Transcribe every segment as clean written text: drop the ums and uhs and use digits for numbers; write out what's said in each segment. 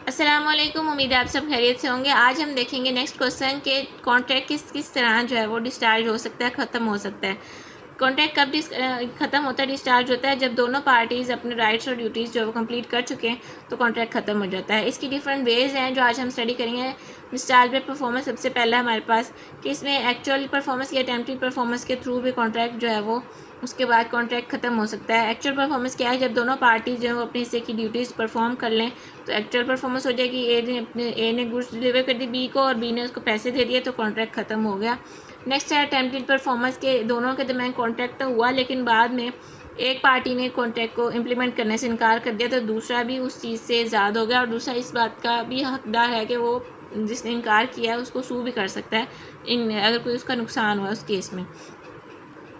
अस्सलामुअलैकुम। उम्मीद है आप सब खैरियत से होंगे। आज हम देखेंगे नेक्स्ट क्वेश्चन के कॉन्ट्रैक्ट किस किस तरह जो है वो डिस्चार्ज हो सकता है, ख़त्म हो सकता है। कॉन्ट्रैक्ट कब ख़त्म होता है, डिस्चार्ज होता है जब दोनों पार्टीज़ अपने राइट्स और ड्यूटीज़ जो है वो कंप्लीट कर चुके हैं तो कॉन्ट्रैक्ट ख़त्म हो जाता है। इसकी डिफरेंट वेज़ हैं जो आज हम स्टडी करेंगे। डिस्चार्ज बाय परफॉर्मेंस सबसे पहला हमारे पास कि इसमें एक्चुअल परफॉर्मेंस या टेम्परेरी परफॉर्मेंस के थ्रू भी कॉन्ट्रैक्ट जो है वो उसके बाद कॉन्ट्रैक्ट ख़त्म हो सकता है। एक्चुअल परफॉर्मेंस क्या है, जब दोनों पार्टी जो है वो अपने हिस्से की ड्यूटीज़ परफॉर्म कर लें तो एक्चुअल परफॉर्मेंस हो जाएगी। ए ने गुड्स डिलीवर कर दी बी को और बी ने उसको पैसे दे दिए तो कॉन्ट्रैक्ट ख़त्म हो गया। नेक्स्ट है टेम्परेरी परफॉर्मेंस के दोनों के दरमियान कॉन्ट्रैक्ट तो हुआ लेकिन बाद में एक पार्टी ने कॉन्ट्रैक्ट को इम्प्लीमेंट करने से इनकार कर दिया तो दूसरा भी उस चीज़ से आज़ाद हो गया और दूसरा इस बात का भी हकदार है कि वो जिसने इनकार किया है उसको सू भी कर सकता है अगर कोई उसका नुकसान हुआ उस केस में।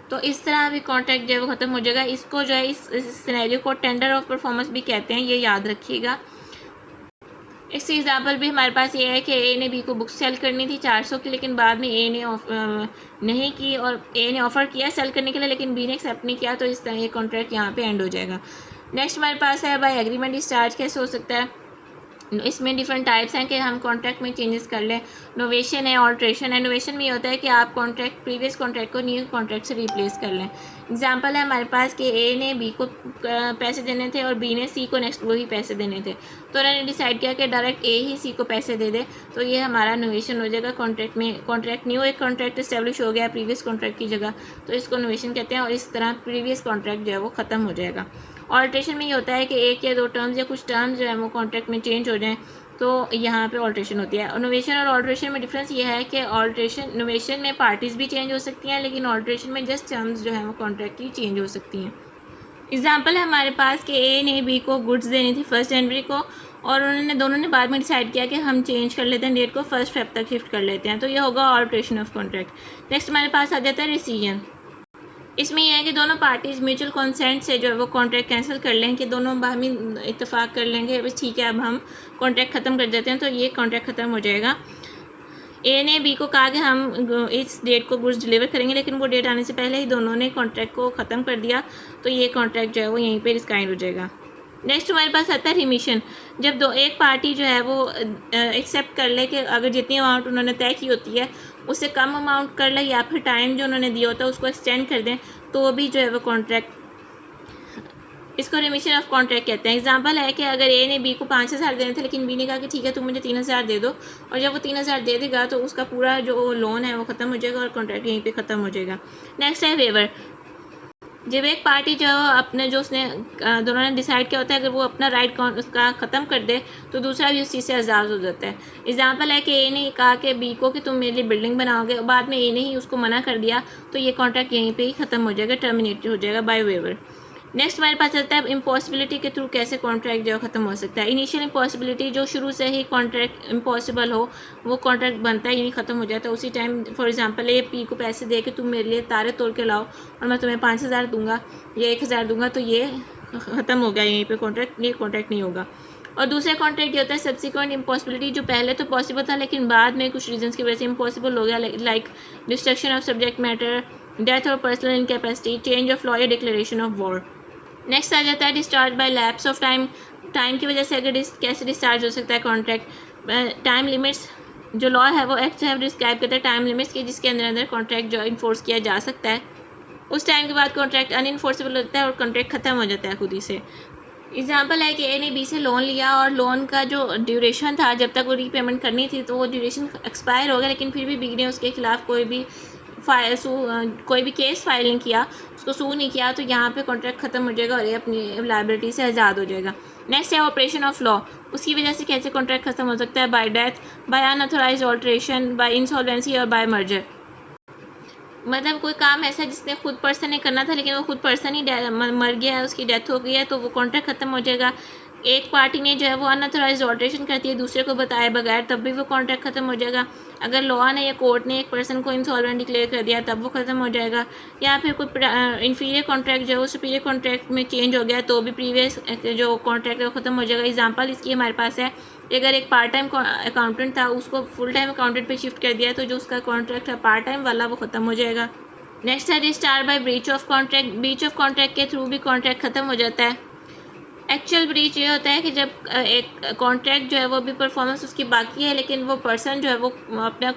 तो इस तरह अभी कॉन्ट्रैक्ट जो है वो ख़त्म हो जाएगा। इसको जो है इस सिनेरियो को टेंडर ऑफ परफॉर्मेंस भी कहते हैं, ये याद रखिएगा। इससे एग्जाम्पल भी हमारे पास ये है कि ए ने बी को बुक सेल करनी थी 400 की, लेकिन बाद में ए ने नहीं की और ए ने ऑफ़र किया सेल करने के लिए लेकिन बी ने एक्सेप्ट नहीं किया, तो इस तरह ये कॉन्ट्रैक्ट यहाँ पे एंड हो जाएगा। नेक्स्ट हमारे पास है बाय एग्रीमेंट डिस्चार्ज कैसे हो सकता है। इसमें डिफरेंट टाइप्स हैं कि हम कॉन्ट्रैक्ट में चेंजेस कर लें। नोवेशन है, ऑल्ट्रेशन है। नोवेशन में ये होता है कि आप कॉन्ट्रैक्ट प्रीवियस कॉन्ट्रैक्ट को न्यू कॉन्ट्रैक्ट से रिप्लेस कर लें। एग्जांपल है हमारे पास कि ए ने बी को पैसे देने थे और बी ने सी को नेक्स्ट वही पैसे देने थे, तो उन्होंने डिसाइड किया कि डायरेक्ट ए ही सी को पैसे दे दे, तो ये हमारा नोवेशन हो जाएगा। कॉन्ट्रैक्ट में कॉन्ट्रैक्ट न्यू एक कॉन्ट्रैक्ट इस्टेब्लिश हो गया प्रीवियस कॉन्ट्रैक्ट की जगह, तो इसको नोवेशन कहते हैं और इस तरह प्रीवियस कॉन्ट्रैक्ट जो है वो ख़त्म हो जाएगा। ऑल्ट्रेशन में ये होता है कि एक या दो टर्म्स या कुछ टर्म्स जो है वो कॉन्ट्रैक्ट में चेंज हो जाएँ तो यहाँ पे ऑल्ट्रेशन होती है। नोवेशन और ऑल्ट्रेशन में डिफरेंस ये है कि ऑल्ट्रेशन नोवेशन में पार्टीज़ भी चेंज हो सकती हैं लेकिन ऑल्ट्रेशन में जस्ट टर्म्स जो है वो कॉन्ट्रैक्ट की चेंज हो सकती हैं। एग्जांपल है हमारे पास कि ए ने बी को गुड्स देनी थी 1 जनवरी को और दोनों ने बाद में डिसाइड किया कि हम चेंज कर लेते हैं डेट को 1 फेब तक शिफ्ट कर लेते हैं, तो ये होगा ऑल्ट्रेशन ऑफ कॉन्ट्रैक्ट। नेक्स्ट हमारे पास आ जाता है रिसीजन। इसमें यह है कि दोनों पार्टीज़ म्यूचुअल कंसेंट से जो है वो कॉन्ट्रैक्ट कैंसिल कर लें कि दोनों बाहमी इत्तेफाक कर लेंगे बस ठीक है अब हम कॉन्ट्रैक्ट ख़त्म कर देते हैं, तो ये कॉन्ट्रैक्ट ख़त्म हो जाएगा। ए ने बी को कहा कि हम इस डेट को गुड्स डिलीवर करेंगे लेकिन वो डेट आने से पहले ही दोनों ने कॉन्ट्रैक्ट को ख़त्म कर दिया, तो ये कॉन्ट्रैक्ट जो है वो यहीं पर रिस्काइंड हो जाएगा। नेक्स्ट हमारे पास आता है रिमिशन। जब एक पार्टी जो है वो एक्सेप्ट कर ले कि अगर जितनी अमाउंट उन्होंने तय की होती है उससे कम अमाउंट कर ले या फिर टाइम जो उन्होंने दिया होता है उसको एक्सटेंड कर दें, तो भी जो है वो कॉन्ट्रैक्ट, इसको रिमिशन ऑफ कॉन्ट्रैक्ट कहते हैं। एग्जांपल है कि अगर ए ने बी को 5,000 देने थे लेकिन बी ने कहा कि ठीक है तुम मुझे 3,000 दे दो, और जब वो 3,000 दे देगा तो उसका पूरा जो लोन है वो ख़त्म हो जाएगा और कॉन्ट्रैक्ट यहीं पे ख़त्म हो जाएगा। नेक्स्ट है वेवर। जब एक पार्टी जो अपने जो उसने दोनों ने डिसाइड किया होता है अगर वो अपना राइट उसका ख़त्म कर दे तो दूसरा भी उस चीज़ से आज़ाद हो जाता है। एग्जांपल है कि ए ने कहा कि बी को कि तुम मेरे लिए बिल्डिंग बनाओगे और बाद में ए ने ही उसको मना कर दिया, तो ये कॉन्ट्रैक्ट यहीं पे ही ख़त्म हो जाएगा, टर्मिनेट हो जाएगा बाय वेवर। नेक्स्ट हमारे पास आता है इम्पॉसिबिलिटी के थ्रू कैसे कॉन्ट्रैक्ट जो ख़त्म हो सकता है। इनिशियल इम्पॉसिबिलिटी जो शुरू से ही कॉन्ट्रैक्ट इम्पॉसिबल हो वो कॉन्ट्रैक्ट बनता है यानी ख़त्म हो जाता है उसी time. For example A P को पैसे दे के तुम मेरे लिए तारे तोड़ के लाओ और मैं तुम्हें 5,000 दूंगा या 1,000 दूंगा, तो ये ख़त्म हो गया यहीं पे कॉन्ट्रैक्ट, ये कॉन्ट्रैक्ट नहीं होगा। और दूसरा कॉन्ट्रैक्ट ये होता है सब्सिक्वेंट इम्पॉसिबिलिटी, जो पहले तो पॉसिबल था लेकिन बाद में कुछ रीजंस की वजह से इम्पॉसिबल हो गया, like destruction of subject matter, death और personal incapacity, change of law या डिक्लेरेशन ऑफ वॉर। नेक्स्ट आ जाता है discharge by lapse of time. Time की वजह से अगर कैसे डिस्चार्ज हो सकता है कॉन्ट्रैक्ट। टाइम लिमिट्स जो लॉ है वो एक्ट है डिस्क्राइब करता है टाइम लिमिट्स की जिसके अंदर कॉन्ट्रैक्ट जो इन्फोर्स किया जा सकता है, उस टाइम के बाद कॉन्ट्रैक्ट अनइन्फोर्सेबल होता है और कॉन्ट्रैक्ट ख़त्म हो जाता है खुद ही से। एग्जाम्पल है कि ए ने बी से लोन लिया और लोन का जो ड्यूरेशन था जब तक वो रीपेमेंट करनी थी तो वो ड्यूरेशन एक्सपायर हो गया, लेकिन फिर भी बी ने उसके खिलाफ कोई भी केस फाइल नहीं किया, उसको सू नहीं किया, तो यहाँ पे कॉन्ट्रैक्ट ख़त्म हो जाएगा और ये अपनी लायबिलिटी से आज़ाद हो जाएगा। नेक्स्ट है ऑपरेशन ऑफ लॉ। उसकी वजह से कैसे कॉन्ट्रैक्ट ख़त्म हो सकता है, by death, by unauthorised alteration, by insolvency और बाय मर्जर। मतलब कोई काम ऐसा जिसने खुद पर्सन ने करना था लेकिन वो खुद पर्सन ही मर गया है, उसकी डेथ हो गई है, तो वो कॉन्ट्रैक्ट ख़त्म हो जाएगा। एक पार्टी ने जो है वो अनऑथराइज्ड ऑल्ट्रेशन करती है दूसरे को बताए बगैर, तब भी वो कॉन्ट्रैक्ट ख़त्म हो जाएगा। अगर लॉ ने या कोर्ट ने एक पर्सन को इंसॉल्वेंट डिक्लेयर कर दिया तब वो ख़त्म हो जाएगा। या फिर कोई इन्फीरियर कॉन्ट्रैक्ट जो है वो सुपीरियर कॉन्ट्रैक्ट में चेंज हो गया तो भी प्रीवियस जो कॉन्ट्रैक्ट है वो ख़त्म हो जाएगा। एग्जाम्पल इसकी हमारे पास है, अगर एक पार्ट टाइम अकाउंटेंट था उसको फुल टाइम अकाउंटेंट पे शिफ्ट कर दिया तो जो उसका कॉन्ट्रैक्ट है पार्ट टाइम वाला वो ख़त्म हो जाएगा। नेक्स्ट है discharge bye breach of contract. Breach of contract के थ्रू भी कॉन्ट्रैक्ट ख़त्म हो जाता है। एक्चुअल ब्रीच ये होता है कि जब एक कॉन्ट्रैक्ट जो है वो भी परफॉर्मेंस उसकी बाकी है, लेकिन वो पर्सन जो है वो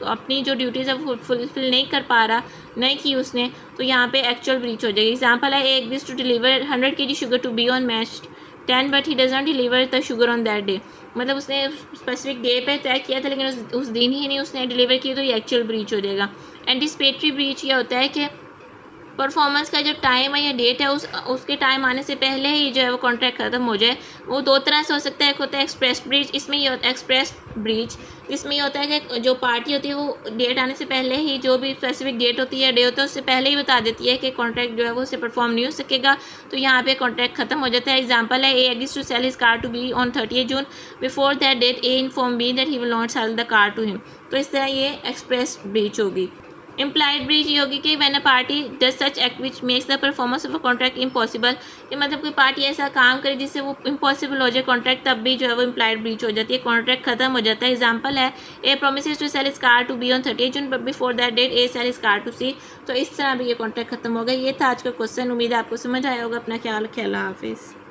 अपनी जो ड्यूटीज़ है वो फुलफिल नहीं कर पा रहा, नहीं की उसने, तो यहाँ पे एक्चुअल ब्रीच हो जाएगी। एग्जांपल है, एक this to deliver 100 kg sugar to B on March 10 but he does not deliver the sugar on that day. मतलब उसने स्पेसिफिक डे पे तय किया था लेकिन उस दिन ही नहीं उसने डिलीवर की, तो ये एक्चुअल ब्रीच हो जाएगा। एंटिसिपेटरी ब्रीच ये होता है कि परफॉर्मेंस का जो टाइम है या डेट है उसके टाइम आने से पहले ही जो है वो कॉन्ट्रैक्ट ख़त्म हो जाए। वो दो तरह से हो सकता है, एक होता है एक्सप्रेस ब्रीच, इसमें ये होता है एक्सप्रेस ब्रीच, इसमें ये होता है कि जो पार्टी होती है वो डेट आने से पहले ही, जो भी स्पेसिफिक डेट होती है डे होता है उससे पहले ही बता देती है कि कॉन्ट्रैक्ट जो है वो उससे परफॉर्म नहीं हो सकेगा, तो यहाँ पे कॉन्ट्रैक्ट खत्म हो जाता है। एग्जाम्पल है, A agrees to sell his car to B on 30 June, before that date A inform B that he will not sell the car to him. तो इस तरह ये एक्सप्रेस ब्रीच होगी। इम्प्लाइड ब्रीच ये होगी कि when a party does such act which makes the performance of a contract impossible, कि मतलब कोई पार्टी ऐसा काम करे जिससे वो इम्पॉसिबल हो जाए कॉन्ट्रैक्ट, तब भी जो है वो इम्प्लाइड ब्रीच हो जाती है, कॉन्ट्रैक्ट खत्म हो जाता है। एग्जांपल है, A promises to sell his car to B on 30 June but before that date A sell his car to C. तो इस तरह भी ये कॉन्ट्रैक्ट खत्म हो गया। ये था आज का क्वेश्चन, उम्मीद है आपको समझ आया होगा। अपना ख्याल रखें, अल्लाह हाफिज़।